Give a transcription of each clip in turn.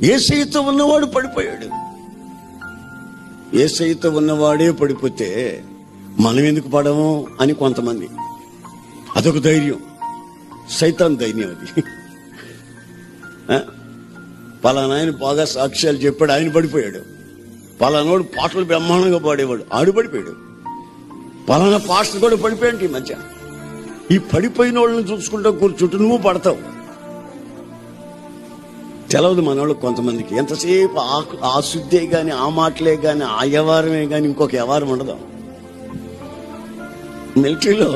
యేసయ్యతో ఉన్నవాడు పడిపోయాడు. యేసయ్యతో ఉన్నవాడే పడిపోతే మనం ఎందుకు పడము అని కొంతమంది. అదొక ధైర్యం, సైతాన్ ధైర్యం అది. పలానా ఆయన బాగా సాక్ష్యాలు చెప్పాడు, ఆయన పడిపోయాడు. పలానాడు పాటలు బ్రహ్మాండంగా పాడేవాడు, ఆడు పడిపోయాడు. పలానా పాటలు కూడా పడిపోయాడు. ఈ మధ్య ఈ పడిపోయిన వాళ్ళని చూసుకుంటూ కూర్చుంటూ నువ్వు పడతావు. తెలవదు మనోళ్ళు కొంతమందికి. ఎంతసేపు ఆ శుద్ధే గాని, ఆ మాటలే గాని, ఆ వ్యవహారమే గాని, ఇంకొక వ్యవహారం ఉండదు. మిలిటరీలో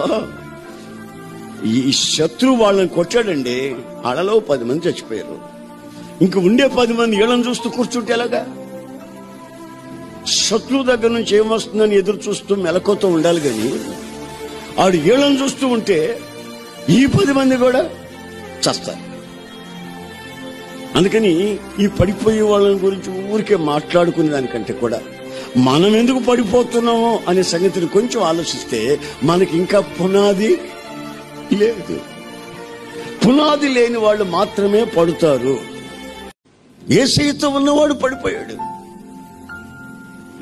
ఈ శత్రువు వాళ్ళని కొట్టాడండి, అడలో 10 మంది చచ్చిపోయారు. ఇంక ఉండే 10 మంది వీళ్ళని చూస్తూ కూర్చుంటే ఎలాగా? శత్రువు దగ్గర నుంచి ఏమొస్తుందని ఎదురు చూస్తూ మెలకువతో ఉండాలి. కానీ ఆడు వీళ్ళని చూస్తూ ఉంటే ఈ 10 మంది కూడా చస్తారు. అందుకని ఈ పడిపోయే వాళ్ళని గురించి ఊరికే మాట్లాడుకునే దానికంటే కూడా మనం ఎందుకు పడిపోతున్నామో అనే సంగతిని కొంచెం ఆలోచిస్తే మనకి ఇంకా పునాది లేదు. పునాది లేని వాళ్ళు మాత్రమే పడుతారు. యేసయ్యతో ఉన్నవాడు పడిపోయాడు.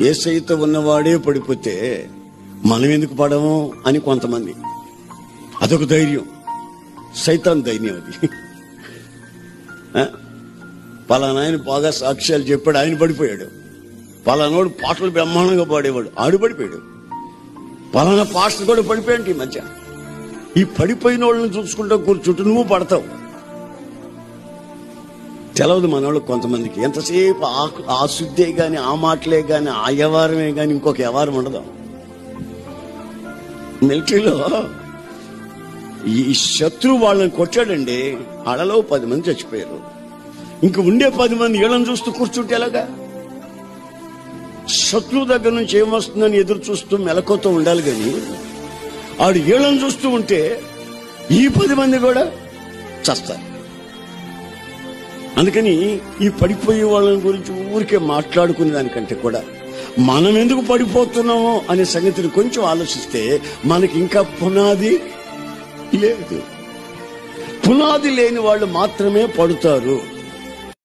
యేసయ్యతో ఉన్నవాడే పడిపోతే మనం ఎందుకు పడము అని కొంతమంది. అదొక ధైర్యం, సైతాన్ ధైర్యం అది. పలానా ఆయన బాగా సాక్ష్యాలు చెప్పాడు, ఆయన పడిపోయాడు. పలానాడు పాటలు బ్రహ్మాండంగా పాడేవాడు, ఆడు పడిపోయాడు. పలానా పాటలు కూడా పడిపోయాడు. ఈ మధ్య ఈ పడిపోయిన వాళ్ళని చూసుకుంటూ కూర్చుంటూ నువ్వు పడతావు. తెలవదు మనోళ్ళు కొంతమందికి. ఎంతసేపు ఆ శుద్ధే గాని, ఆ మాటలే గాని, ఆ వ్యవహారమే గాని, ఇంకొక వ్యవహారం ఉండదు. మిలిటరీలో ఈ శత్రువు వాళ్ళని కొట్టాడండి, అడలో 10 మంది చచ్చిపోయారు. ఇంక ఉండే 10 మంది వీళ్ళని చూస్తూ కూర్చుంటే ఎలాగా? శత్రువు దగ్గర నుంచి ఏమొస్తుందని ఎదురు చూస్తూ మెలకువతో ఉండాలి. కానీ ఆడు వీళ్ళని చూస్తూ ఉంటే ఈ 10 మంది కూడా చస్తారు. అందుకని ఈ పడిపోయే వాళ్ళని గురించి ఊరికే మాట్లాడుకునే దానికంటే కూడా మనం ఎందుకు పడిపోతున్నామో అనే సంగతిని కొంచెం ఆలోచిస్తే మనకి ఇంకా పునాది లేదు. పునాది లేని వాళ్ళు మాత్రమే పడుతారు.